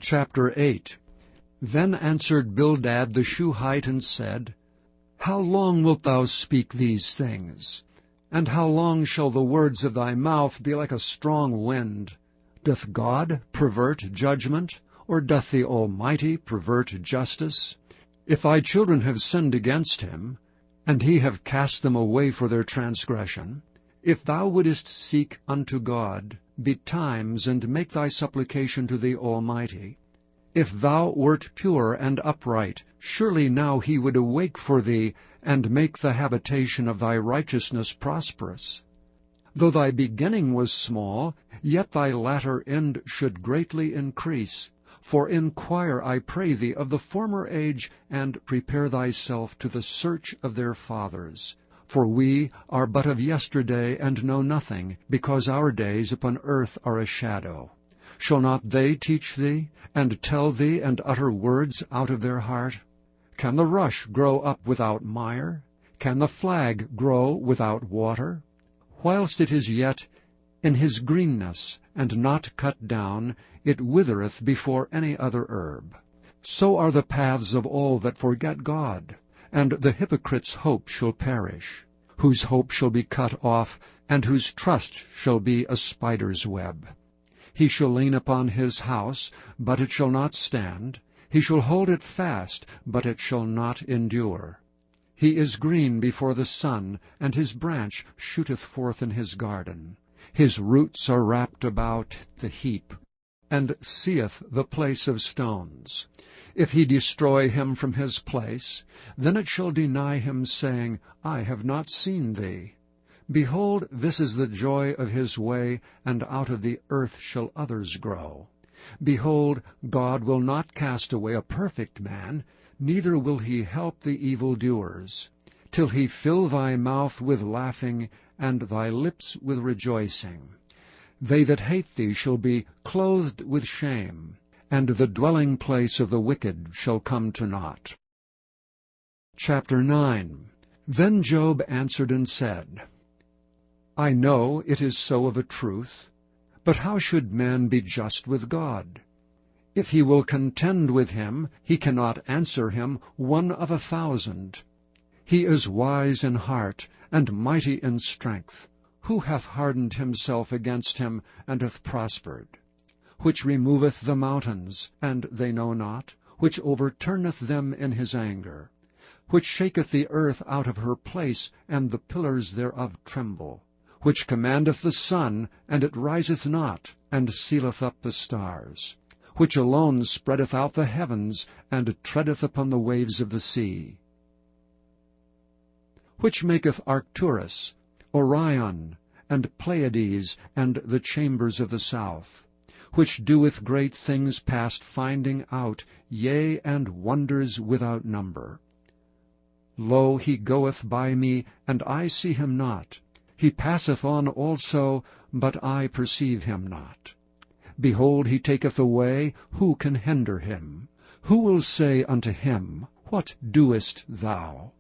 Chapter 8. Then answered Bildad the Shuhite and said, How long wilt thou speak these things? And how long shall the words of thy mouth be like a strong wind? Doth God pervert judgment, or doth the Almighty pervert justice? If thy children have sinned against him, and he have cast them away for their transgression, if thou wouldest seek unto God betimes, and make thy supplication to the Almighty, if thou wert pure and upright, surely now he would awake for thee, and make the habitation of thy righteousness prosperous. Though thy beginning was small, yet thy latter end should greatly increase. For inquire, I pray thee, of the former age, and prepare thyself to the search of their fathers. For we are but of yesterday, and know nothing, because our days upon earth are a shadow. Shall not they teach thee, and tell thee, and utter words out of their heart? Can the rush grow up without mire? Can the flag grow without water? Whilst it is yet in his greenness, and not cut down, it withereth before any other herb. So are the paths of all that forget God, and the hypocrite's hope shall perish, whose hope shall be cut off, and whose trust shall be a spider's web. He shall lean upon his house, but it shall not stand. He shall hold it fast, but it shall not endure. He is green before the sun, and his branch shooteth forth in his garden. His roots are wrapped about the heap, and seeth the place of stones. If he destroy him from his place, then it shall deny him, saying, I have not seen thee. Behold, this is the joy of his way, and out of the earth shall others grow. Behold, God will not cast away a perfect man, neither will he help the evildoers, till he fill thy mouth with laughing, and thy lips with rejoicing. They that hate thee shall be clothed with shame, and the dwelling place of the wicked shall come to naught. Chapter 9. Then Job answered and said, I know it is so of a truth, but how should man be just with God? If he will contend with him, he cannot answer him 1 of 1,000. He is wise in heart, and mighty in strength. Who hath hardened himself against him, and hath prospered? Which removeth the mountains, and they know not? Which overturneth them in his anger? Which shaketh the earth out of her place, and the pillars thereof tremble? Which commandeth the sun, and it riseth not, and sealeth up the stars? Which alone spreadeth out the heavens, and treadeth upon the waves of the sea? Which maketh Arcturus, Orion, and Pleiades, and the chambers of the south? Which doeth great things past finding out, yea, and wonders without number? Lo, he goeth by me, and I see him not. He passeth on also, but I perceive him not. Behold, he taketh away, who can hinder him? Who will say unto him, What doest thou?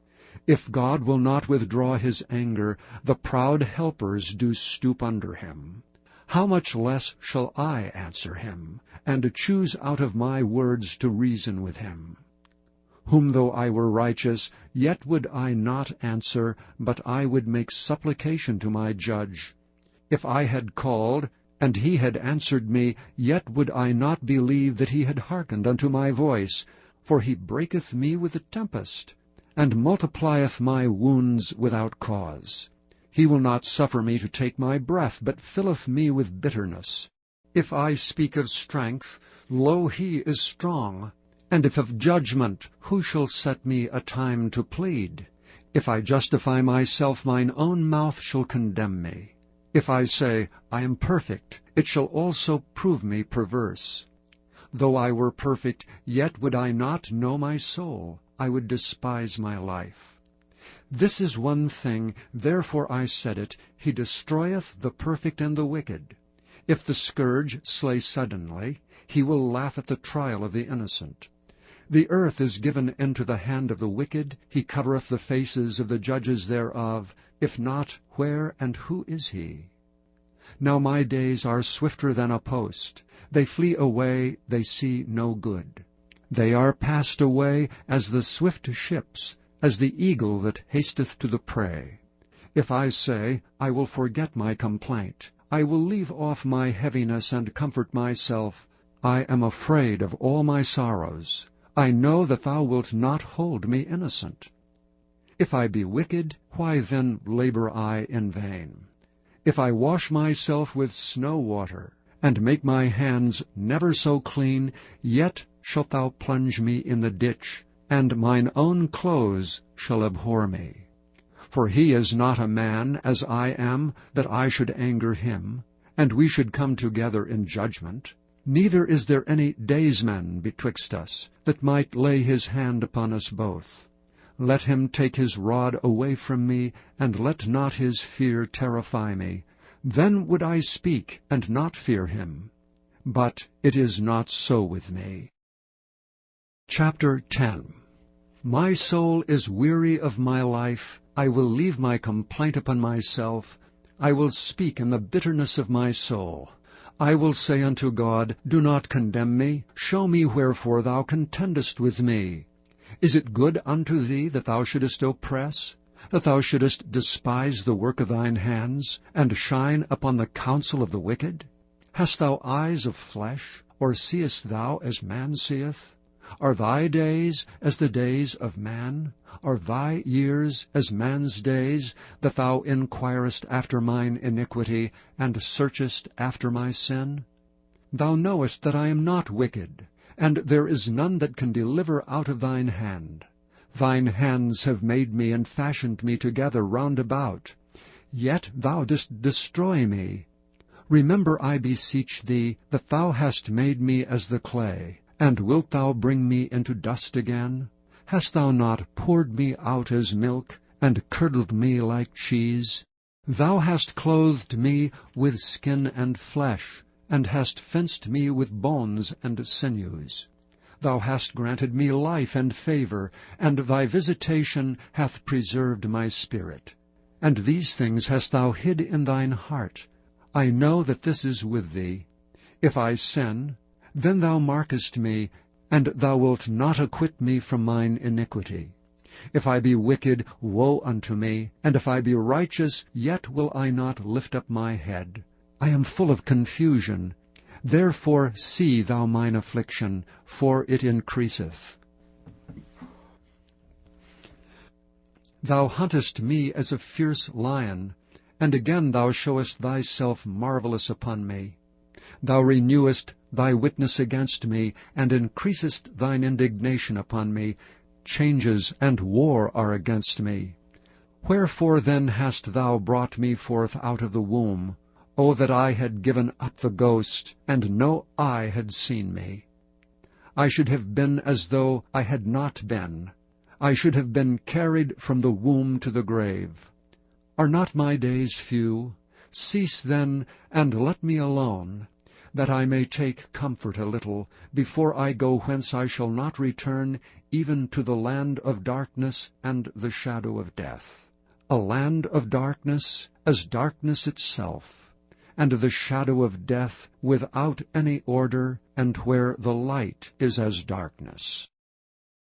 If God will not withdraw his anger, the proud helpers do stoop under him. How much less shall I answer him, and choose out of my words to reason with him? Whom though I were righteous, yet would I not answer, but I would make supplication to my judge. If I had called, and he had answered me, yet would I not believe that he had hearkened unto my voice. For he breaketh me with a tempest, and multiplieth my wounds without cause. He will not suffer me to take my breath, but filleth me with bitterness. If I speak of strength, lo, he is strong. And if of judgment, who shall set me a time to plead? If I justify myself, mine own mouth shall condemn me. If I say, I am perfect, it shall also prove me perverse. Though I were perfect, yet would I not know my soul. I would despise my life. This is one thing, therefore I said it, he destroyeth the perfect and the wicked. If the scourge slay suddenly, he will laugh at the trial of the innocent. The earth is given into the hand of the wicked, he covereth the faces of the judges thereof. If not, where and who is he? Now my days are swifter than a post. They flee away, they see no good. They are passed away as the swift ships, as the eagle that hasteth to the prey. If I say, I will forget my complaint, I will leave off my heaviness and comfort myself, I am afraid of all my sorrows. I know that thou wilt not hold me innocent. If I be wicked, why then labor I in vain? If I wash myself with snow water, and make my hands never so clean, yet shalt thou plunge me in the ditch, and mine own clothes shall abhor me. For he is not a man, as I am, that I should anger him, and we should come together in judgment. Neither is there any daysman betwixt us, that might lay his hand upon us both. Let him take his rod away from me, and let not his fear terrify me. Then would I speak, and not fear him. But it is not so with me. Chapter 10. My soul is weary of my life. I will leave my complaint upon myself. I will speak in the bitterness of my soul. I will say unto God, Do not condemn me. Show me wherefore thou contendest with me. Is it good unto thee that thou shouldest oppress, that thou shouldest despise the work of thine hands, and shine upon the counsel of the wicked? Hast thou eyes of flesh, or seest thou as man seeth? Are thy days as the days of man? Are thy years as man's days, that thou inquirest after mine iniquity, and searchest after my sin? Thou knowest that I am not wicked, and there is none that can deliver out of thine hand. Thine hands have made me and fashioned me together round about. Yet thou didst destroy me. Remember, I beseech thee, that thou hast made me as the clay, and wilt thou bring me into dust again? Hast thou not poured me out as milk, and curdled me like cheese? Thou hast clothed me with skin and flesh, and hast fenced me with bones and sinews. Thou hast granted me life and favor, and thy visitation hath preserved my spirit. And these things hast thou hid in thine heart. I know that this is with thee. If I sin, then thou markest me, and thou wilt not acquit me from mine iniquity. If I be wicked, woe unto me, and if I be righteous, yet will I not lift up my head. I am full of confusion. Therefore see thou mine affliction, for it increaseth. Thou huntest me as a fierce lion, and again thou showest thyself marvelous upon me. Thou renewest thy witness against me, and increasest thine indignation upon me. Changes and war are against me. Wherefore then hast thou brought me forth out of the womb? O that I had given up the ghost, and no eye had seen me! I should have been as though I had not been. I should have been carried from the womb to the grave. Are not my days few? Cease then, and let me alone, that I may take comfort a little, before I go whence I shall not return, even to the land of darkness and the shadow of death. A land of darkness, as darkness itself, and the shadow of death without any order, and where the light is as darkness.